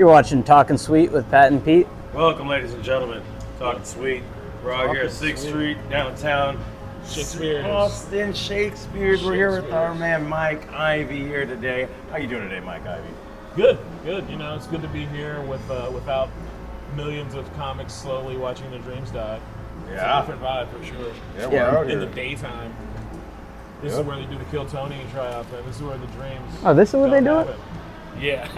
You're watching Talking Sweet with Pat and Pete. Welcome, ladies and gentlemen. Talking Sweet. We're out here at 6th Street, downtown. Austin, Shakespeare's. We're here with our man Mike Ivy here today. How you doing today, Mike Ivy? Good. You know, it's good to be here without millions of comics slowly watching their dreams die. Yeah. It's a different vibe for sure. Yeah, we're out here. In the daytime. This is where they do the Kill Tony tryout, man. This is where the dreams. Oh, this is where they do happen. it? Yeah.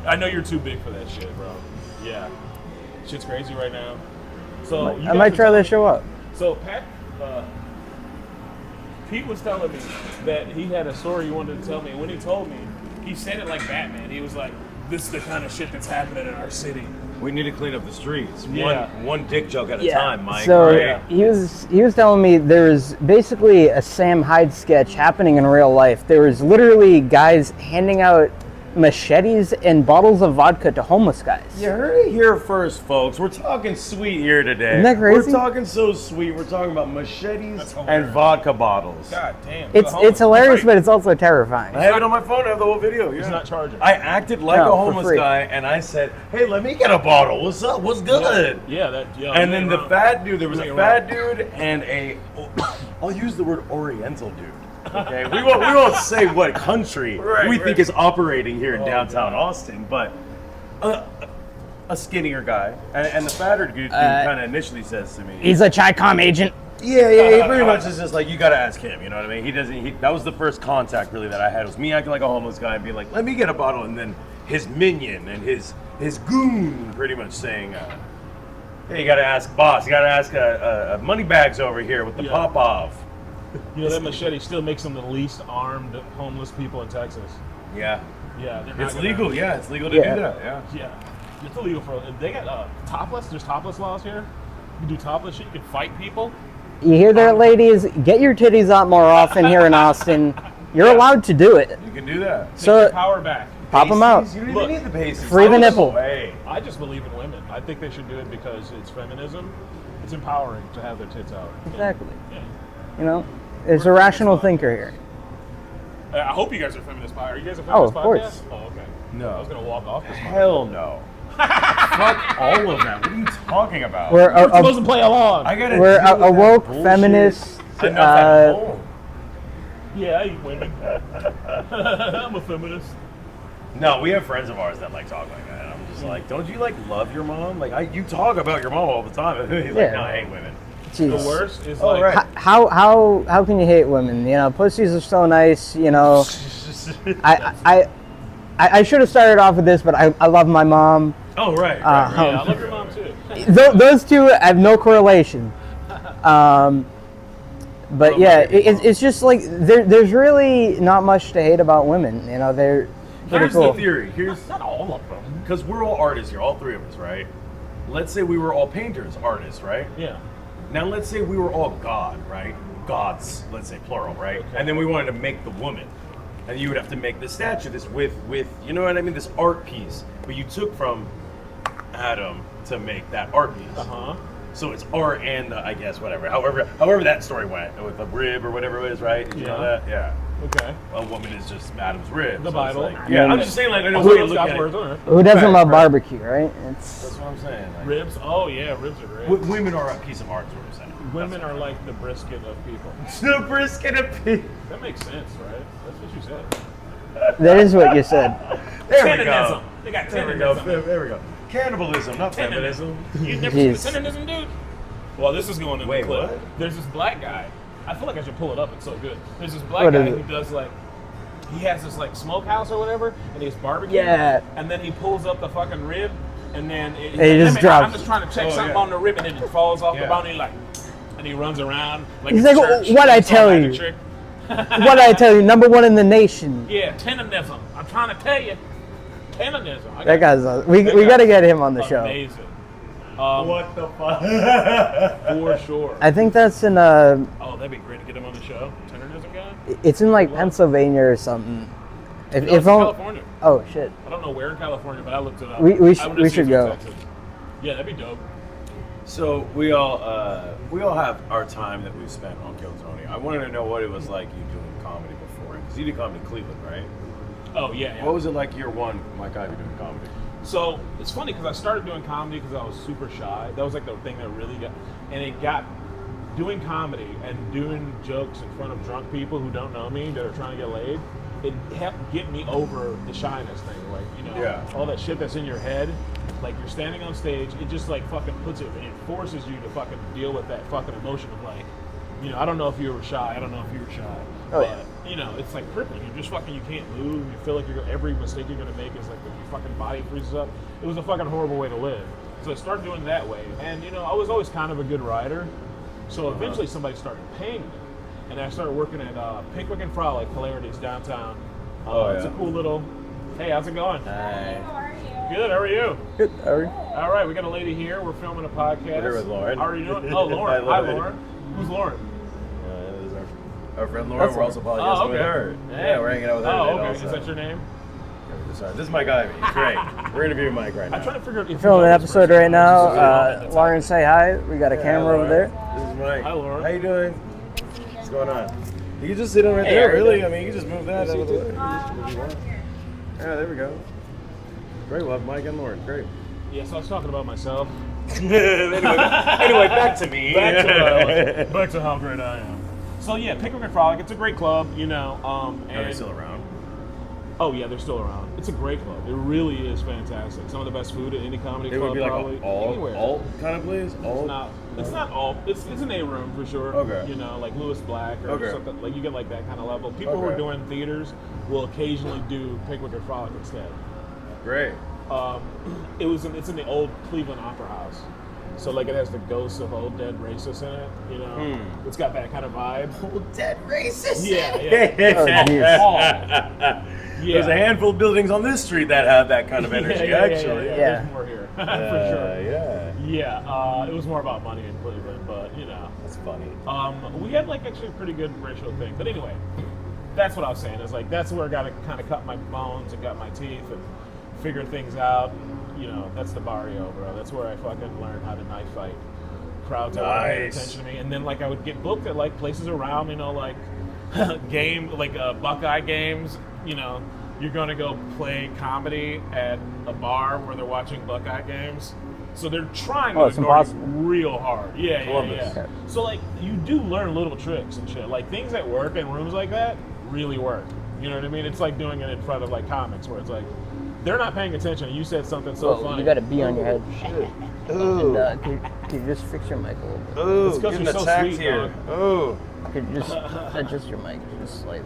I know you're too big for that shit, bro. Yeah. Shit's crazy right now. So I might try this show up. So Pete was telling me that he had a story he wanted to tell me, and when he told me, he said it like Batman. He was like, "This is the kind of shit that's happening in our city." We need to clean up the streets. Yeah. One dick joke at a time, Mike. So right? he was telling me there's basically a Sam Hyde sketch happening in real life. There was literally guys handing out machetes and bottles of vodka to homeless guys. You heard it here first, folks. We're talking sweet here today. Isn't that crazy? We're talking so sweet. We're talking about machetes That's and hilarious. vodka bottles. God damn. It's hilarious, but it's also terrifying. I have it on my phone. I have the whole video. Yeah. He's not charging. I acted like No, a for homeless free. guy, and I said, "Hey, let me get a bottle. What's up? What's good?" Yeah, And then the fat dude, there was a You're fat dude and I'll use the word Oriental dude. Okay, we won't say what country we think is operating here in downtown Austin, but a skinnier guy, and the fatter dude kind of initially says to me, He's a Chi-Com agent. Yeah, he pretty much is just like, you gotta ask him, you know what I mean? That was the first contact really that I had, was me acting like a homeless guy and being like, let me get a bottle, and then his minion and his goon pretty much saying, hey, you gotta ask boss, you gotta ask money bags over here with the pop-off. You know, that machete still makes them the least armed homeless people in Texas. Yeah. Yeah, they're not It's gonna- legal, yeah, it's legal to Yeah. do that, yeah. Yeah, it's illegal for. They got topless. There's topless laws here. You can do topless shit. You can fight people. You hear that, ladies? Get your titties out more often here in Austin. You're allowed to do it. You can do that. Take So your power back. pop them out. You don't Look, even need the pasties. free the nipple. Hey. I just believe in women. I think they should do it because it's feminism. It's empowering to have their tits out. Exactly. Yeah. You know, there's a rational thinker here. I hope you guys are feminist. Are you guys a Oh, feminist of podcast? course. Oh, okay. No. I was gonna walk off this. Hell no. Fuck all of that. What are you talking about? We're You're supposed to play along. I gotta we're deal with a woke that bullshit. feminist. Enough at home. Yeah, I eat women. I'm a feminist. No, we have friends of ours that like talk like that. And I'm just like, don't you like love your mom? Like, you talk about your mom all the time. He's like, Yeah. no, I hate women. Jeez. The worst is Oh, like right. How can you hate women? You know, pussies are so nice. You know, I should have started off with this, but I love my mom. Oh, right. Yeah, I love your mom too. Those two have no correlation. But yeah, it's just like there's really not much to hate about women. You know, they're pretty Here's cool. the theory. Here's Not all of them. because we're all artists here, all three of us, right? Let's say we were all painters, artists, right? Yeah. Now let's say we were all God, right? Gods, let's say plural, right? Okay. And then we wanted to make the woman. And you would have to make the statue, this with you know what I mean, this art piece. But you took from Adam to make that art piece. Uh-huh. So it's art and I guess whatever. However that story went with the rib or whatever it is, right? Did you know Yeah. that? Yeah. Okay. A woman is just Adam's rib. The so it's Bible. like- yeah, I'm just saying, like, I know Who what you look at words it. on it. Who doesn't Right, love right. barbecue, right? It's That's what I'm saying. Like, Ribs? Oh yeah, ribs are great. women are a piece of art, is what I'm saying. Women are like the brisket of people. The brisket of pig. That makes sense, right? That's what you said. that is what you said. There we Tendenism. go. They got There we go. tendenism. There we go. Cannibalism, not feminism. You never seen the Jeez. tendenism, dude? Well, this is going in Wait, the clip. what? There's this black guy. I feel like I should pull it up. It's so good. There's this black What guy is who it? does like, he has this like smokehouse or whatever, and he has barbecue. Yeah. And then he pulls up the fucking rib, and then he just "Let me- drops I'm just trying to check Oh, something yeah. on the rib, and then it falls off Yeah. the bone. And he like, and he runs around like He's it's like, church. "What'd I It's some tell magic you?" trick. What I tell you, number one in the nation. Yeah, tendenism. I'm trying to tell you, tendenism. I That got- guy's we that got to guy's get him on the show. Amazing. What the fuck? For sure. I think that's in Oh, that'd be great to get him on the show. Tenderism guy? it's in like Pennsylvania or something. No, it's in California. Oh shit. I don't know where in California, but I looked it up. We I wanted to should see if it's go. Texas. Yeah, that'd be dope. So we all have our time that we've spent on Kill Tony. I wanted to know what it was like you doing comedy before, because you did comedy in Cleveland, right? Oh yeah. What was it like year one, Mike Ivy doing comedy? So it's funny because I started doing comedy because I was super shy. That was like the thing that really got, and it got doing comedy and doing jokes in front of drunk people who don't know me that are trying to get laid. It helped get me over the shyness thing, like, you know, Yeah. all that shit that's in your head. Like, you're standing on stage, it just like fucking puts it, it forces you to fucking deal with that fucking emotion of like, you know, I don't know if you were shy, I don't know if you were shy, Oh, but yeah. you know, it's like crippling. You're just fucking, you can't move. You feel like every mistake you're gonna make is like your fucking body freezes up. It was a fucking horrible way to live. So I started doing it that way, and you know, I was always kind of a good writer. So eventually somebody started paying me, and I started working at Pickwick and Frolic Hilarities downtown. It's a cool little. Hey, how's it going? Hi. How are you? Good. How are you? Good. Ari. All right, we got a lady here. We're filming a podcast. We're here with Lauren. How are you doing? Oh, Lauren. Hi, Hi, Lauren. Lauren. Who's Lauren? This is our friend Lauren. That's We're also Lauren. podcasting Oh, okay. with her. Hey. Yeah, we're hanging out with her Oh, today okay. also. Is that your name? Sorry, this is Mike Ivy. Great. We're interviewing Mike right now. I'm trying to figure out. If Filming you an know this episode person. right now. That's Lauren, say hi. We got a Yeah, camera over Lauren. there. This is Mike. Hi, Lauren. How you doing? What's going on? You can just sit on right Hey, there, how you really. doing? I mean, you can just move that out of the way. Here. Yeah, there we go. Great, we'll have Mike and Lauren. Great. Yeah, so I was talking about myself. anyway, back to me. Back to where I was. Back to how great I am. So yeah, Pickwick and Frolic. It's a great club, you know. Are And they still around? oh yeah, they're still around. It's a great club. It really is fantastic. Some of the best food at any comedy It club would be like probably an anywhere. alt kind of place? It's not. It's not all. It's an A room for sure. Okay. You know, like Lewis Black or Okay. something. Like you get like that kind of level. People who are Okay. doing theaters will occasionally do Pickwick and Frolic instead. Great. It's in the old Cleveland Opera House. So like it has the ghosts of old dead racists in it. You know, it's got that kind of vibe. Old dead racist. Yeah, yeah. Oh, geez. Yeah. There's a handful of buildings on this street that have that kind of energy, actually. Yeah. Yeah. There's more here, for sure. Yeah. Yeah, it was more about money in Cleveland, but you know. That's funny. We had like actually a pretty good racial thing. But anyway, that's what I was saying. Is like that's where I got to kind of cut my bones and got my teeth and figure things out. And, you know, that's the barrio, bro. That's where I fucking learned how to knife fight. Crowds that weren't paying Nice. attention to me, and then like I would get booked at like places around, you know, like Buckeye games. You know, you're gonna go play comedy at a bar where they're watching Buckeye games. So they're trying to it's ignore you impossible. real hard. Yeah, Columbus. yeah. So like you do learn little tricks and shit. Like things that work in rooms like that really work. You know what I mean? It's like doing it in front of like comics where it's like they're not paying attention. You said something so Well, funny. you got to be on your head. Ooh. And, could you just fix your mic a little bit? Ooh, It's 'cause getting you're so attacked sweet, here. dog. Ooh. Could you just adjust your mic just slightly?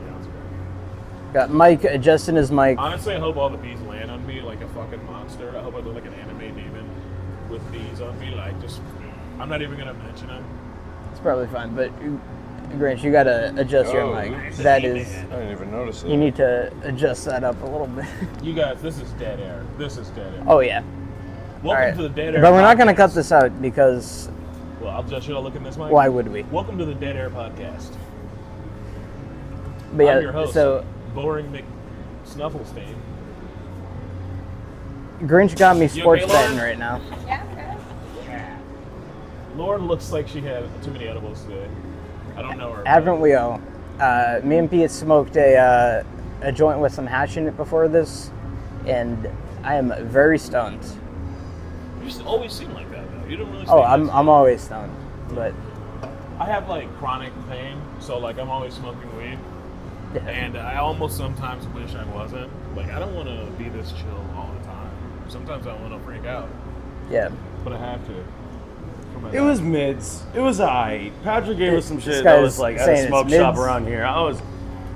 Yeah, that's great. Got Mike adjusting his mic. Honestly, I hope all the bees land on me like a fucking monster. I hope I look like an anime demon with bees on me. Like just, I'm not even gonna mention them. It's probably fine, but Grinch, you got to adjust your Oh, mic. nice. That is, I didn't even notice that. you need to adjust that up a little bit. You guys, this is dead air. This is dead air. Oh yeah. Welcome All right. to the dead air. But we're not going to podcast. cut this out because Well, I'll just should I look in this mic? why would we? Welcome to the Dead Air Podcast. But I'm your host, so Boring McSnufflestein. Grinch got me You sports okay, Lauren? betting right now. Yeah, good. Lauren looks like she had too many edibles today. I don't know her. but- Haven't we all? Me and Pete smoked a joint with some hash in it before this, and I am very stoned. You just always seem like that, though. You don't really. Oh, seem I'm always stoned, but I have like chronic pain, so like I'm always smoking weed, yeah. and I almost sometimes wish I wasn't. Like I don't want to be this chill all the time. Sometimes I want to freak out, Yeah. but I have to. for my It was mids. It was aight. Patrick gave us some This shit guy that was is like at saying a it's smoke shop mids. around here.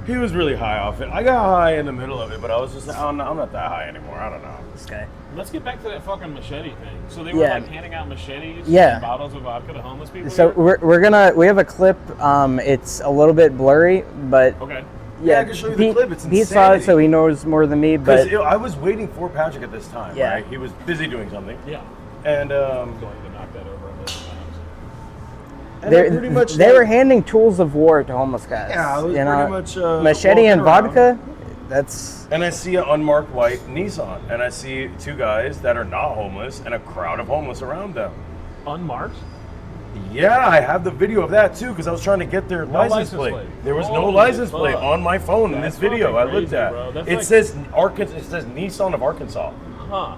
He was really high off it. I got high in the middle of it, but I was just, I'm not that high anymore. I don't know. This guy. Let's get back to that fucking machete thing. So they were Yeah. like handing out machetes, Yeah. and bottles of vodka to homeless people. So here? we have a clip. It's a little bit blurry, but Okay. Yeah, I can show you the Pete, clip. It's Pete saw it, insanity. so he knows more than me. Because But I was waiting for Patrick at this time, Yeah. right? He was busy doing something. Yeah. And, Going to knock that over a million times. and I pretty much they were handing tools of war to homeless guys. Yeah, it was you know? pretty much, machete and walking around. vodka. That's And I see an unmarked white Nissan, and I see two guys that are not homeless, and a crowd of homeless around them. Unmarked? Yeah, I have the video of that too because I was trying to get their license plate. There was no Holy license plate fuck. on my phone in That's this video. I fucking looked crazy, at. bro. That's It like- says Arkansas. It says Nissan of Arkansas. Huh.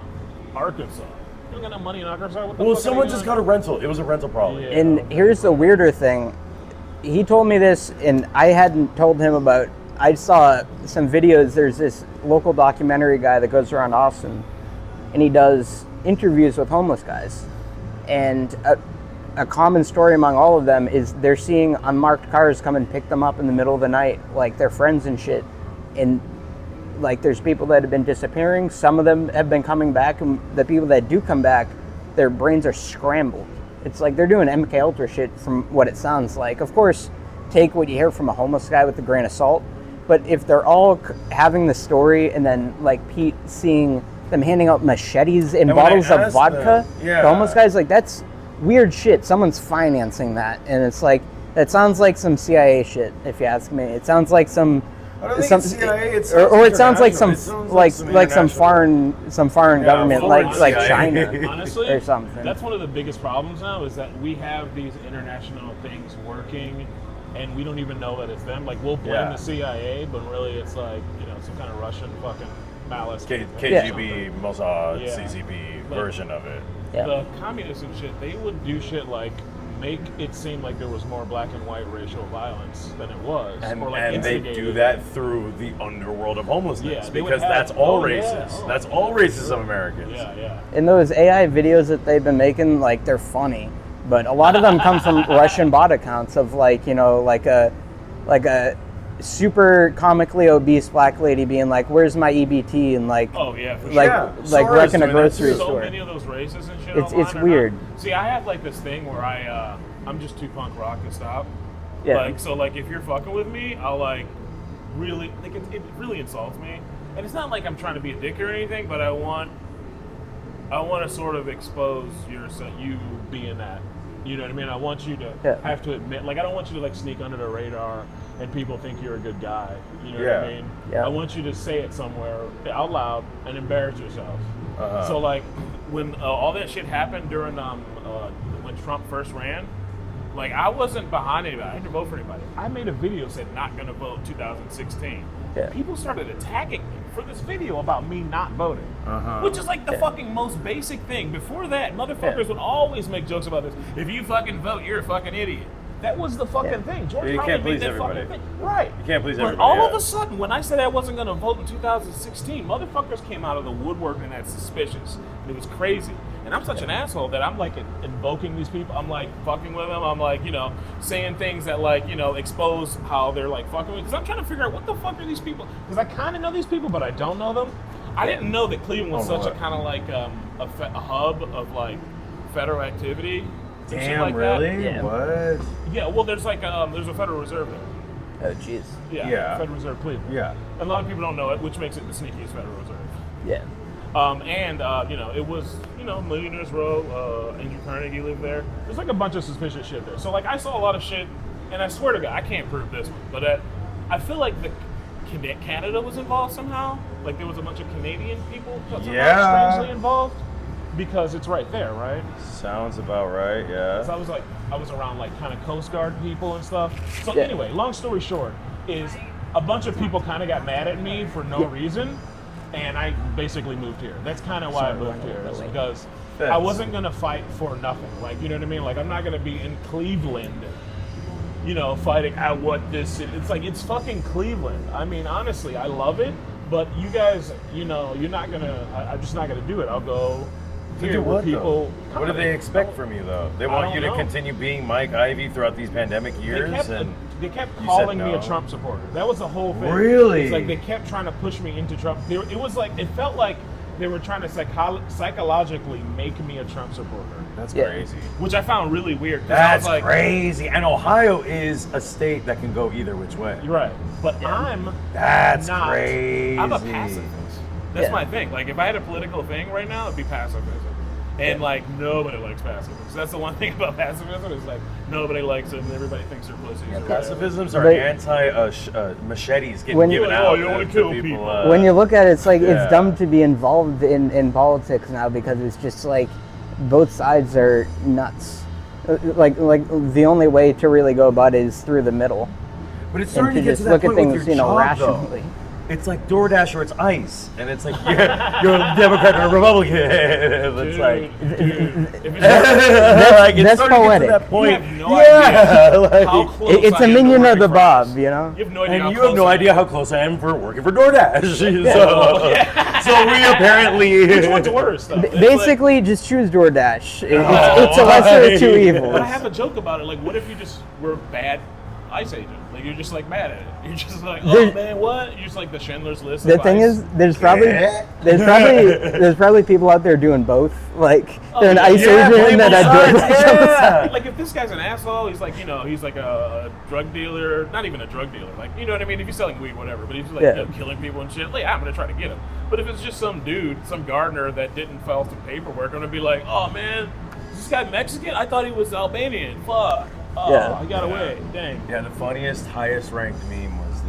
Arkansas. You don't got no money in Arkansas? What the Well, fuck are someone they just doing? got a rental. It was a rental probably. Yeah. And here's the weirder thing. He told me this, and I hadn't told him about. I saw some videos. There's this local documentary guy that goes around Austin, and he does interviews with homeless guys. And a common story among all of them is they're seeing unmarked cars come and pick them up in the middle of the night, like their friends and shit. And like there's people that have been disappearing. Some of them have been coming back, and the people that do come back, their brains are scrambled. It's like they're doing MK Ultra shit from what it sounds like. Of course, take what you hear from a homeless guy with a grain of salt. But if they're all having the story and then like Pete seeing them handing out machetes and And when I bottles of asked vodka, them, yeah. the homeless guys, like that's weird shit. Someone's financing that. And it's like, that sounds like some CIA shit, if you ask me. It sounds like some... I don't think some it's CIA. It sounds or it sounds like some international. It sounds like some international. foreign Yeah, government foreign like CIA. China Honestly, or something. that's one of the biggest problems now is that we have these international things working and we don't even know that it's them. Like we'll blame Yeah. the CIA, but really it's like, you know, some kind of Russian fucking malice. KGB, Mossad, Yeah. CCP Like- version of it. Yeah. The communists and shit, they would do shit like make it seem like there was more black and white racial violence than it was. And, or like and they instigated do that through the underworld of homelessness Yeah, they would because have- that's all oh, yeah. races. Oh, That's yeah, all races sure. of Americans. Yeah, yeah. And those AI videos that they've been making, like they're funny, but a lot of them come from Russian bot accounts of like, you know, like a super comically obese black lady being like, "Where's my EBT?" and like, Oh yeah, for like Yeah, like Soros wrecking a doing that grocery too. so store. many of those races and shit. It's online are weird. not- See, I have like this thing where I'm just too punk rock to stop. Yeah. Like so, like if you're fucking with me, I'll like really like it really insults me, and it's not like I'm trying to be a dick or anything, but I want to sort of expose you being that. You know what I mean? I want you to have to admit, like I don't want you to like sneak under the radar and people think you're a good guy. You know what I Yeah. mean? Yeah. I want you to say it somewhere out loud and embarrass yourself. Uh-huh. So like when all that shit happened during when Trump first ran, like I wasn't behind anybody. I didn't vote for anybody. I made a video said not gonna vote 2016. Yeah. People started attacking me for this video about me not voting, which is like the fucking most basic thing. Before that, motherfuckers would always make jokes about this. If you fucking vote, you're a fucking idiot. That was the fucking thing. George Yeah, you Carlin can't made please that everybody. fucking thing. Right. You can't please But everybody, all yeah. of a sudden, when I said I wasn't going to vote in 2016, motherfuckers came out of the woodwork and that's suspicious. And it was crazy. And I'm such an asshole that I'm like invoking these people. I'm like fucking with them. I'm like, you know, saying things that like, you know, expose how they're like fucking with. Because I'm trying to figure out what the fuck are these people. Because I kind of know these people, but I don't know them. I didn't know that Cleveland was such a kind of like a hub of like federal activity. and shit Damn, like that. really? Yeah. What? Yeah, well, there's like there's a Federal Reserve there. Oh jeez. Yeah. Federal Reserve Cleveland. Yeah. And a lot of people don't know it, which makes it the sneakiest Federal Reserve. Yeah. You know, it was, you know, Millionaires Row, Andrew Carnegie lived there. There's like a bunch of suspicious shit there. So like I saw a lot of shit, and I swear to God, I can't prove this one, but I feel like Canada was involved somehow. Like there was a bunch of Canadian people somehow Yeah. strangely involved because it's right there, right? Sounds about right, So yeah. I was around like kind of Coast Guard people and stuff. So Yeah. anyway, long story short, is a bunch of people kind of got mad at me for no reason, and I basically moved here. That's kind of why I moved here, is because I That's- wasn't gonna fight for nothing. Like, you know what I mean? Like, I'm not gonna be in Cleveland, you know, fighting out what this. It's like it's fucking Cleveland. I mean, honestly, I love it, but you guys, you know, you're not gonna. I'm just not gonna do it. I'll go. To Here do where what, people. though? What do they expect from you, though? They want don't you to know. continue being Mike Ivey throughout these pandemic years? They kept you calling said me a no. Trump supporter. That was the whole thing. Really? It's like they kept trying to push me into Trump. It was like it felt like they were trying to psychologically make me a Trump supporter, That's Yeah. crazy. which I found really weird. 'cause That's I was like, crazy. And Ohio is a state that can go either which way. You're right, but I'm That's not. crazy. I'm a pacifist. That's Yeah. my thing. Like if I had a political thing right now, it'd be pacifism. And like nobody likes pacifists. That's the one thing about pacifism is like nobody likes it and everybody thinks they're pussies. or whatever. Pacifisms are But- machetes getting When- given Like, out. oh, you don't wanna to kill people. When you look at it, it's like yeah. it's dumb to be involved in politics now because it's just like both sides are nuts. Like the only way to really go about it is through the middle. But it's And starting to to get just to that look at point with things, your job, rationally. though. It's like DoorDash or it's ICE, and it's like you're a Democrat or a Republican. It's like if it's like it's that's starting to get to poetic. that point. You have no yeah, idea like, how close It's I a am to minion of working the for Bob, ICE. you know. You have no idea. and how you have close no I idea am. how close I am for working for DoorDash. So we apparently. Which one's worse, though? It's Basically, just choose DoorDash. It's a lesser of two evils. But I have a joke about it. Like, what if you just were a bad ICE agent? Like, you're just like mad at it. You're just like, oh man, what? You're just like the Schindler's List. The of thing ICE. is, there's probably people out there doing both. Like they're an ICE yeah, agent blame and both a sides, DoorDash on the yeah. side. Like, if this guy's an asshole, he's like, he's like a drug dealer. Not even a drug dealer. Like, you know what I mean? If he's selling weed, whatever. But he's like killing people and shit. Like, I'm gonna try to get him. But if it's just some dude, some gardener that didn't file some paperwork, I'm gonna be like, oh man, is this guy Mexican? I thought he was Albanian. Fuck. Oh, Yeah. he got away. Dang. Yeah, the funniest, highest ranked meme was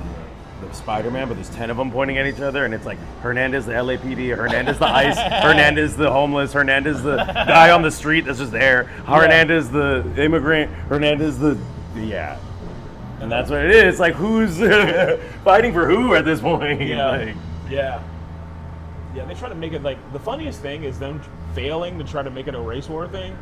the Spider-Man, but there's 10 of them pointing at each other, and it's like Hernandez the LAPD, Hernandez the ICE, Hernandez the homeless, Hernandez the guy on the street that's just there, Hernandez the immigrant, Hernandez the and that's what it is. It's like who's fighting for who at this point? Yeah. Like, Yeah, they try to make it like the funniest thing is them failing to try to make it a race war thing.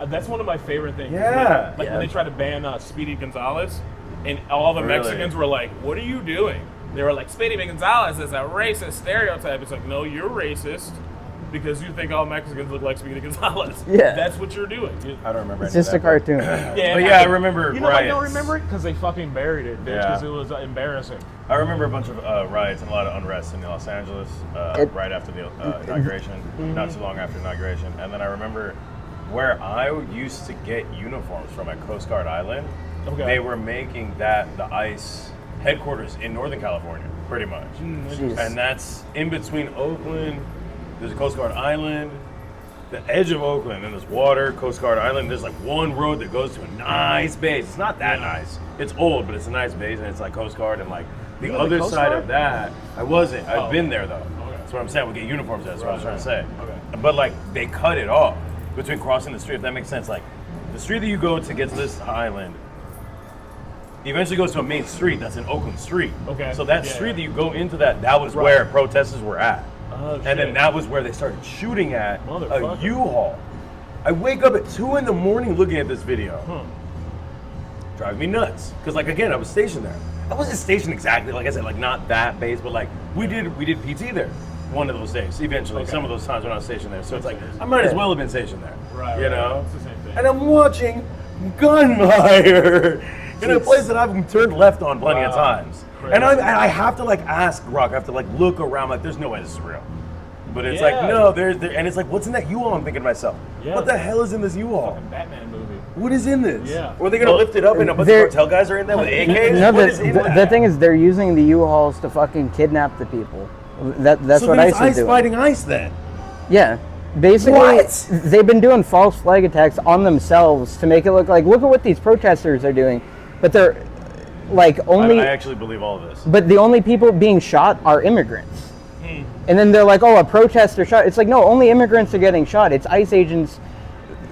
That's one of my favorite things. Yeah. When they tried to ban Speedy Gonzalez, and all the Really? Mexicans were like, "What are you doing?" They were like, "Speedy Gonzalez is a racist stereotype." It's like, no, you're racist because you think all Mexicans look like Speedy Gonzalez. Yeah. That's what you're doing. I don't remember. It's just a cartoon. Yeah, But yeah, I remember You know why I don't riots. remember it? Because they fucking buried it, bitch. Yeah. Because it was embarrassing. I remember a bunch of riots and a lot of unrest in Los Angeles right after the inauguration, not too long after inauguration. And then I remember where I used to get uniforms from at Coast Guard Island. Okay. They were making that the ICE headquarters in Northern California, pretty much. Jeez. And that's in between Oakland. There's a Coast Guard Island. The edge of Oakland, and there's water, Coast Guard Island. There's like one road that goes to a nice base. It's not that nice. It's old, but it's a nice base, and it's like Coast Guard. And like the You were other the Coast side Guard? of that, I wasn't. I've Oh. been there though. Okay. That's what I'm saying. We get uniforms. That's what I was trying to say. Okay. But like they cut it off between crossing the street. If that makes sense. Like the street that you go to get to this island eventually goes to a main street that's in Oakland Street. Okay. So that Yeah, street yeah. that you go into that was Right. where protesters were at. Oh, And then shit. that was where they started shooting at a Motherfucker. U-Haul. I wake up at 2 in the morning looking at this video. Drive me nuts. Because like again, I was stationed there. I wasn't stationed exactly, like I said, like not that base, but like we did PT there one of those days, eventually. Okay. Some of those times when I was stationed there. So it's like I might as well have been stationed there. Right, You right, know? right. It's the same thing. And I'm watching gunfire in a place that I've turned left on plenty of Wow. times. Crazy. And I have to like ask Rock, I have to like look around, like there's no way this is real. But it's like, Yeah. no, and it's like, what's in that U-Haul? I'm thinking to myself, Yeah. what the hell is in this U-Haul? Fucking Batman movie. What is in this? Yeah. Or are they gonna lift it up and a bunch of they're- cartel guys are in there with AKs? No, What is in the that? thing is, they're using the U-Hauls to fucking kidnap the people. That's so what then it's ICE is ICE doing. fighting ICE then. Yeah. Basically, What? they've been doing false flag attacks on themselves to make it look like, look at what these protesters are doing. But they're like only, I actually believe all of this. but the only people being shot are immigrants. And then they're like, oh, a protester shot. It's like, no, only immigrants are getting shot. It's ICE agents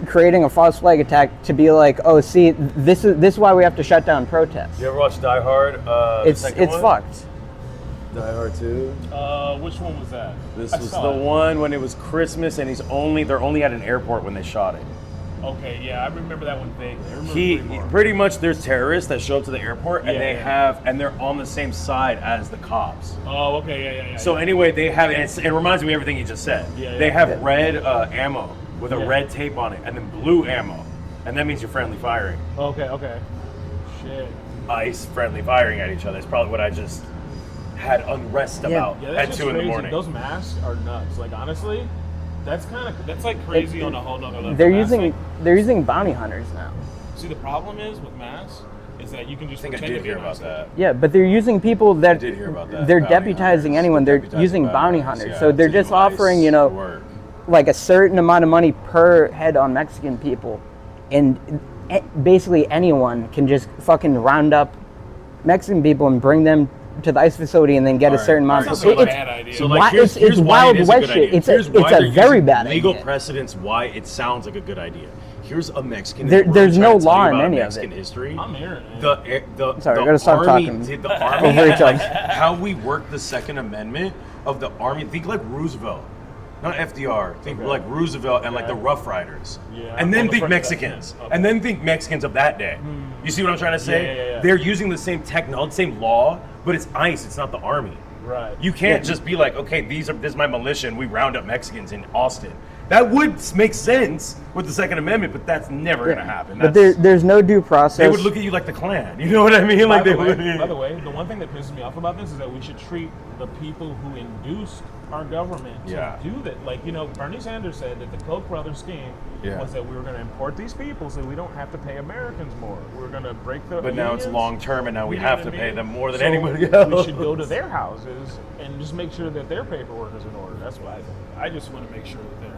creating a false flag attack to be like, oh, see, this is why we have to shut down protests. You ever watch Die Hard? It's fucked. Die Hard 2. Which one was that? This I was saw the it. one when it was Christmas and they're only at an airport when they shot it. Okay, yeah, I remember that one vaguely. I remember Pretty much there's terrorists that show up to the airport and Yeah, they're on the same side as the cops. Oh, okay, yeah. So anyway, they have, and it reminds me of everything you just said. Yeah, They yeah. have red ammo with a Yeah. red tape on it, and then blue ammo, and that means you're friendly firing. Okay. Shit. ICE friendly firing at each other is probably what I just had unrest about Yeah, at that's 2 in the crazy. morning. Those masks are nuts. Like honestly, that's like crazy on a whole nother level. They're Mask using thing. bounty hunters now. See, the problem is with masks is that you can just I think I pretend did to be hear a about nice guy. that. Yeah, but they're using people that did hear about that. they're Bounty deputizing hunters. anyone. They're Deputizing using bounty hunters, hunters. yeah, So they're to just do ICE offering, work. like a certain amount of money per head on Mexican people, and basically anyone can just fucking round up Mexican people and bring them to the ICE facility and then get a certain amount. Sounds It- like a it's- bad idea. So Why- like, it's why Wild it is West a good shit. idea. It's a Here's why very they're using bad legal idea. precedents why it sounds like a good idea. here's a Mexican. There's no law in about any of Mexican it. history. I'm hearing it. Sorry, the I gotta stop army, talking The army over each other. like, how we work the Second Amendment of the army. Think like Roosevelt, not FDR. Think like Roosevelt and like the Rough Riders. Yeah. And then On the think front- Mexicans. yeah. Okay. And then think Mexicans of that day. You see what I'm trying to say? Yeah. They're using the same technology, same law, but it's ICE. It's not the army. Right. You can't just be like, okay, this is my militia, and we round up Mexicans in Austin. That would make sense with the Second Amendment, but that's never gonna happen. But That's, there's no due process. they would look at you like the Klan. You know what I mean? Like By they the would. way, the one thing that pisses me off about this is that we should treat the people who induced our government to do that. Like, you know, Bernie Sanders said that the Koch brothers scheme was that we were going to import these people so we don't have to pay Americans more. We're going to break the But now it's unions. long term, and now we You know have what to I pay mean? them more than So anybody else. We should go to their houses and just make sure that their paperwork is in order. That's what I think. I just want to make sure that they're...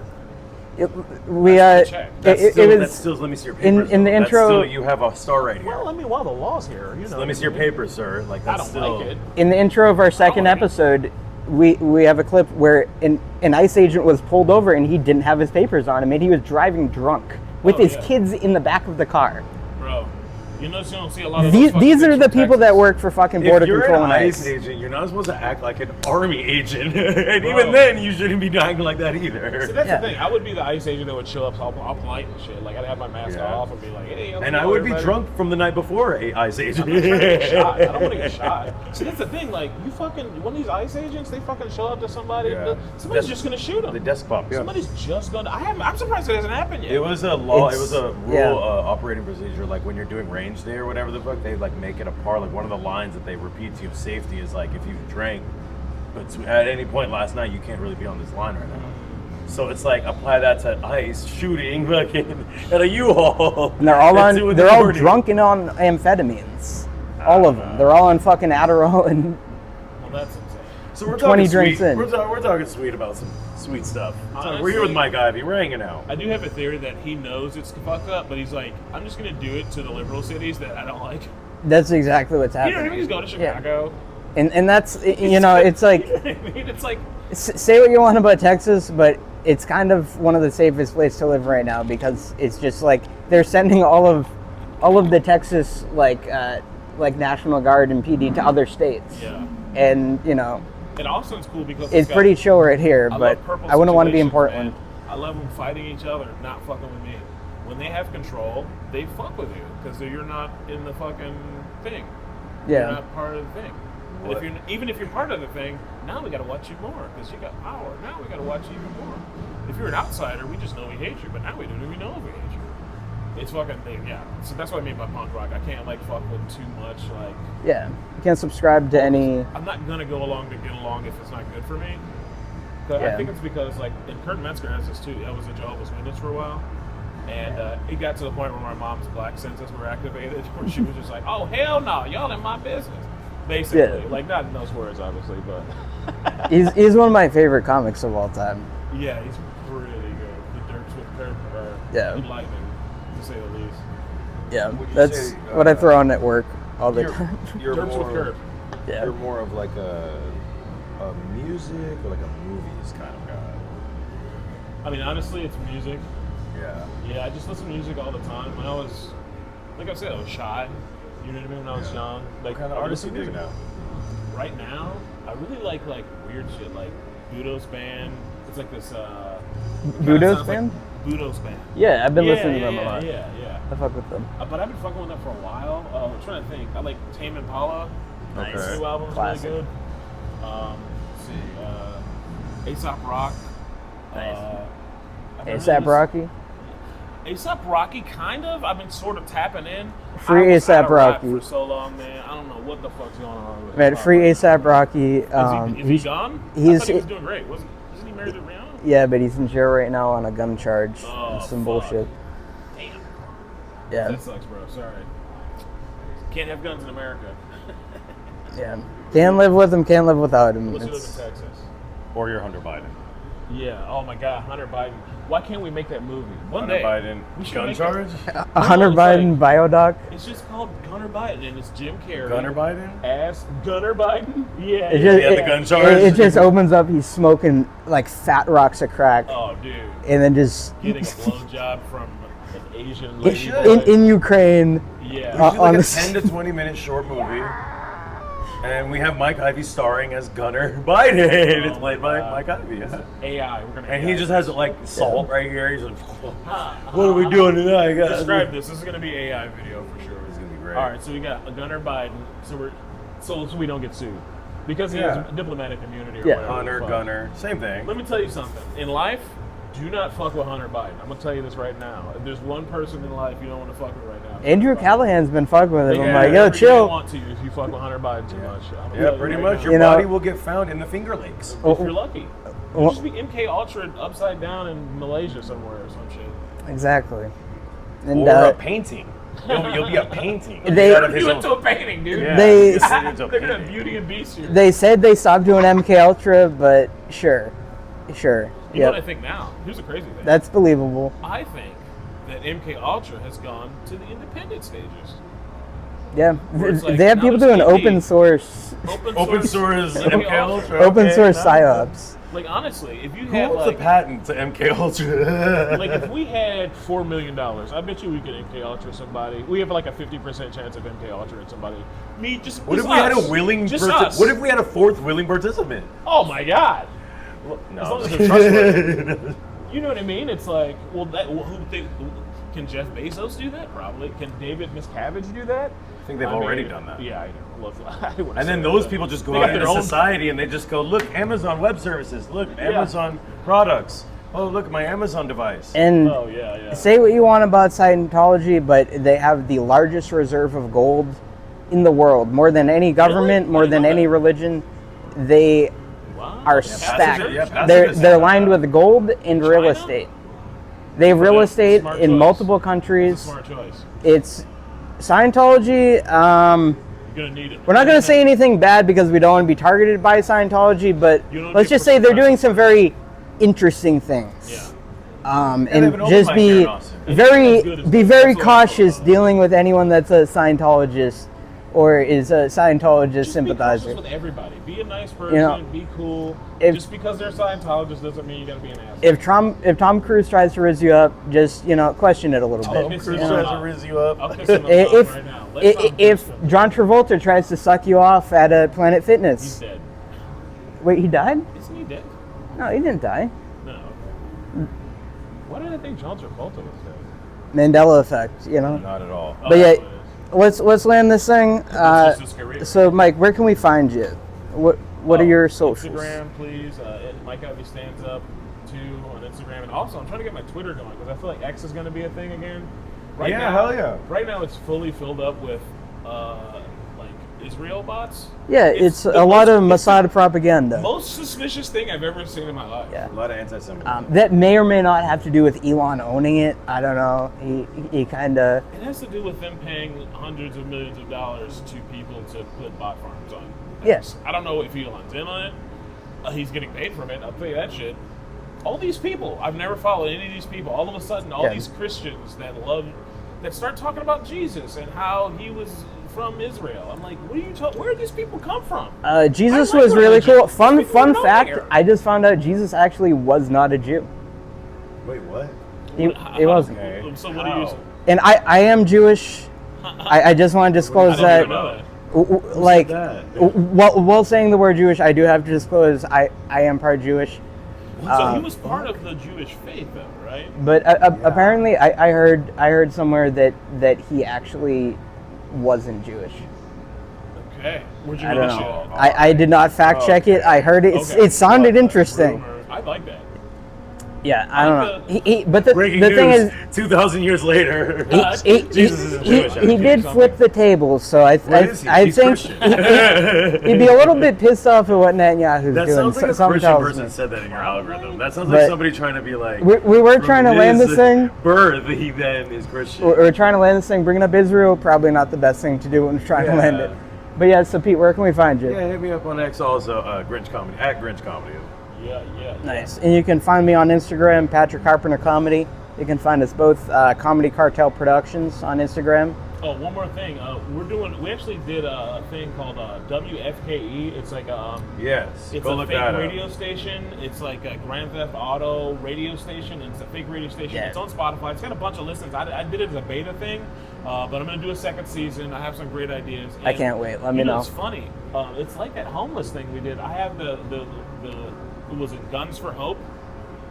That's still, let me see your papers. in the though. That's intro- still, you have a star right here. Well, I mean, while the law's here, you know. Let me see your papers, sir. Like I that's don't still. like it. In the intro of our second like it. episode, we have a clip where an ICE agent was pulled over and he didn't have his papers on him and he was driving drunk with his kids in the back of the car. Bro, you notice you don't see a lot of These are the people that work for fucking Border If you're Control an and ICE ICE. agent, you're not supposed to act like an army agent, and even then, you shouldn't be acting like that either. So that's the thing. I would be the ICE agent that would show up all polite and shit. Like, I'd have my mask off and be like, hey, And I would be drunk from the night before a ICE agent. I'm not trying to get shot. I don't want to get shot. See, that's the thing. Like, you fucking, one of these ICE agents, they fucking show up to somebody. Yeah. Somebody's just going to shoot them. The desk bump, yeah. Somebody's just going to. I'm surprised it hasn't happened yet. It was a law. It's- It was a rule yeah. operating procedure. Like when you're doing range day or whatever the fuck, they like make it a part. Like one of the lines that they repeat to you of safety is like, if you drank, but at any point last night, you can't really be on this line right now. So it's like apply that to ICE shooting fucking at a U-Haul. And they're all at 2 in the they're all morning. drunk and on amphetamines. All of them. They're all on fucking Adderall and Well, that's insane. So we're 20 talking drinks sweet. in. We're talking sweet about some sweet stuff. Honestly, We're here with Mike Ivy. We're hanging out. I do have a theory that he knows it's fucked up, but he's like, I'm just going to do it to the liberal cities that I don't like. that's exactly what's You know what I happening. mean? He's going to Chicago. And that's, you know, it's like, You know what I mean? It's like, say what you want about Texas, but it's kind of one of the safest places to live right now because it's just like they're sending all of the Texas like National Guard and PD to other states. yeah. And you know, And also it's cool because it's pretty chill right here, I but love purple I wouldn't want to be in situations, Portland. man. I love them fighting each other, not fucking with me. When they have control, they fuck with you because you're not in the fucking thing. You're Yeah. not part of the thing. And if you're, even if you're part of the thing, now we got to watch you more because you got power. Now we got to watch you even more. If you're an outsider, we just know we hate you, but now we don't even know we hate you. It's fucking yeah. So that's what I mean by punk rock. I can't like fuck with too much like. Yeah, you can't subscribe to any. I'm not gonna go along to get along if it's not good for me. 'Cause Yeah. I think it's because like, and Kurt Metzger has this too. I was a Jehovah's Witness for a while, and it got to the point where my mom's black senses were activated, where she was just like, "Oh hell no, y'all in my business." Basically, Yeah. like not in those words, obviously, but He's one of my favorite comics of all time. yeah, he's really good. The Dirks with Kurt are Yeah. enlightening, to say the least. Yeah, Would you that's say, what I throw on at work all the You're, time. you're Dirks with more. Kurt. Yeah. You're more of like a music or like a movies kind of guy. I mean, honestly, it's music. Yeah. Yeah, I just listen to music all the time. When I was, like I said, I was shy. You know what I mean? When I was young. Like, What kind of I would artists you listen to dig music. now? Right now, I really like weird shit, like Budo's band. It's like this. Budo's band? Budo's band. Yeah, I've been listening to them a lot. Yeah. I fuck with them. But I've been fucking with them for a while. I'm trying to think. I like Tame Impala. Nice. His new album's Classic. really good. Let's see. Aesop Rock. Nice. I've been ASAP really Rocky. A$AP Rocky, kind of. I've been sort of tapping in. Free I was A$AP out of rap Rocky. for so long, man. I don't know what the fuck's going on with Man, A$AP free Rocky. ASAP Rocky. Is he gone? I he's- thought he was doing great. Isn't he married to Rihanna? Yeah, but he's in jail right now on a gun charge Oh, and some fuck. bullshit. Damn. Yeah, That sucks, bro. Sorry. Can't have guns in America. yeah. Can't live with him. Can't live without him. Unless you live in It's- Texas. Or you're Hunter Biden. Yeah. Oh my God, Hunter Biden. Why can't we make that movie? One Hunter day. Biden. We should Gun make charge? A Hunter it's Biden biodoc. It's just called Gunner Biden, and it's Jim Carrey. Gunner Biden? Ass Gunner Biden. Yeah. It just, Yeah, the gun charge. it just opens up. He's smoking like fat rocks of crack, Oh, dude. and then just Getting a blowjob from Asian We lady. should. in Ukraine. Yeah. We should like on a the- 10 to 20 minute short movie. And we have Mike Ivey starring as Gunner Biden. It's played by Mike Ivey. Yeah. AI. We're gonna. And he just has like salt right here. He's like, what are we doing tonight, guys? describe this. This is gonna be AI video for sure. It's gonna be great. All right, so we got a Gunner Biden, so we don't get sued because he has diplomatic immunity. Or Yeah. whatever the Hunter, fuck. Gunner, same thing. Let me tell you something. In life, do not fuck with Hunter Biden. I'm gonna tell you this right now. If there's one person in life you don't want to fuck with right now, it's Andrew Hunter Biden. Callahan's been fucking with him. They I'm can like, do yo, whatever chill. They want to if you fuck with Hunter Biden too much. I'm gonna Yeah, tell you pretty right much. now. Your You know- body will get found in the Finger Lakes. If you're lucky. Well- Just be MK Ultra upside down in Malaysia somewhere or some shit. Exactly. And Or a painting. You'll be a painting. They- Out of his You own- went to a painting, dude. Yeah, They- you'll turn into a They're gonna painting. Beauty and Beast you. they said they stopped doing MK Ultra, but sure. You know what I Yep. think now? Here's a crazy thing. That's believable. I think that MK Ultra has gone to the independent stages. Yeah. Where it's like, They have now people it's doing gonna be open source Open source MK Ultra. open okay, source nice. psyops. Like honestly, if you Who had owns like, the patent to MK Ultra? like if we had $4 million, I bet you we could MK Ultra somebody. We have like a 50% chance of MK Ultra somebody. Me, just What if just we had us. a willing? Just us. What if we had a fourth willing participant? Oh my god! No. As long as they're trustworthy. You know what I mean? It's like, well, can Jeff Bezos do that? Probably. Can David Miscavige do that? I think they've already done that. Yeah, I know. Look, I wouldn't And say then that, those but people just they go got out into their own- society and they just go, look, Amazon Web Services, look, Amazon products. Oh, look, my Amazon device. And Oh yeah. say what you want about Scientology, but they have the largest reserve of gold in the world, more than any government, Really? more I didn't than know any that. religion. They Wow. are Passive stacked. research? Yeah, passive They're research. lined with gold and real China? estate. They have real Yeah, estate smart in choice. multiple It's a countries. smart choice. It's Scientology. You're gonna need it. We're not going to say anything bad because we don't want to be targeted by Scientology, but You don't let's get just say they're perspective. doing some very interesting things. Yeah. And they have an open just mic here be in Austin. very As good as be good. very That's what I'm cautious talking about. dealing with anyone that's a Scientologist or is a Scientologist Just be sympathizer. cautious with everybody. Be a nice person. You know, be cool. if- Just because they're Scientologists doesn't mean you gotta be an asshole. If Tom Cruise tries to rizz you up, just question it a little Tom bit. Cruise Yeah. tries to rizz you up. I'll kiss him If right now. Let Tom Cruise if come. John Travolta tries to suck you off at a Planet He's Fitness, dead. wait, he died? Isn't he dead? No, he didn't die. No. Why did I think John Travolta was dead? Mandela effect, Not at all. Oh, But yeah, that's what it is. let's land this thing. Let's just get rid of it. So, Mike, where can we find you? What are your socials? Instagram, please. Mike Ivey Stands Up 2 on Instagram. And also, I'm trying to get my Twitter going because I feel like X is going to be a thing again. Yeah, now, hell yeah. Right now, it's fully filled up with like Israel bots. Yeah, it's the a lot of most- Mossad propaganda. Most suspicious thing I've ever seen in my life. Yeah. A lot of anti-Semitism. That may or may not have to do with Elon owning it. I don't know. He kind of. It has to do with them paying hundreds of millions of dollars to people to put bot farms on. Yes. I don't know if Elon's in on it. He's getting paid from it. I'll tell you that shit. All these people, I've never followed any of these people. All of a sudden, all Yeah. these Christians that start talking about Jesus and how he was from Israel. I'm like, what are you talking? Where did these people come from? Jesus I like was really religion. cool. Fun These people don't fact. care. I just found out Jesus actually was not a Jew. Wait, what? He wasn't. Okay. So what do you? How? And I am Jewish. I just want to disclose I that. don't even know that. Like, that? while saying the word Jewish, I do have to disclose I am part Jewish. So he was part of the Jewish faith, though, right? But apparently, I heard somewhere that he actually wasn't Jewish. Okay. Where'd you I get don't this know. shit at? I did not fact check it. I heard it. Okay. It sounded interesting. Rumors. I like that. Yeah, I don't Like know. But the Breaking thing news, is, 2,000 years later. Jesus isn't Jewish. he did flip the tables, so I What is he? I He's think Christian. he'd be a little bit pissed off at what Netanyahu's That doing. sounds like a Something Christian tells person me. said that in your algorithm. That sounds But- like somebody trying to be like. We were from trying to land his this thing. Birth, he then is Christian. We're trying to land this thing. Bringing up Israel, probably not the best thing to do when we're trying to land it. But yeah, so Pete, where can we find you? Yeah, hit me up on X also, Grinch Comedy, at Grinch Comedy. Yeah. Nice. And you can find me on Instagram, Patrick Carpenter Comedy. You can find us both, Comedy Cartel Productions on Instagram. Oh, one more thing. We actually did a thing called WFKE. It's like Yes. it's Go a look fake that radio station. It's like a Grand Theft Auto radio station. And it's a fake radio station. Yeah. It's on Spotify. It's got a bunch of listens. I did it as a beta thing, but I'm gonna do a second season. I have some great ideas. I can't wait. Let me know. It's funny. It's like that homeless thing we did. I have the was it Guns for Hope?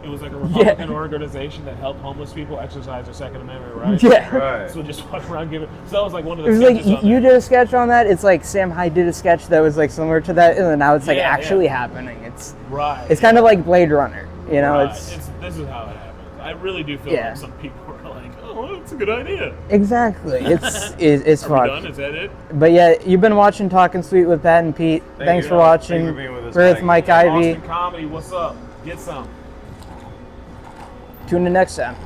It was like a Republican organization that helped homeless people exercise their Second Amendment rights. Yeah. Right. So just walk around giving. So that was like one of It the. was like sketches on you there. did a sketch on that. It's like Sam Hyde did a sketch that was like similar to that, and then now it's like Yeah, actually yeah. happening. It's Right. It's kind of like Blade Runner, you know. Right. It's This is how it happens. I really do feel Yeah. like some people are like, oh, that's a good idea. exactly. It's Are we fun. done? Is that it? But yeah, you've been watching Talking Sweet with Pat and Pete. Thanks you. for watching. Thank you for being with us, We're with Mike. Mike Ivy. Austin Comedy, what's up? Get some. Tune in next time.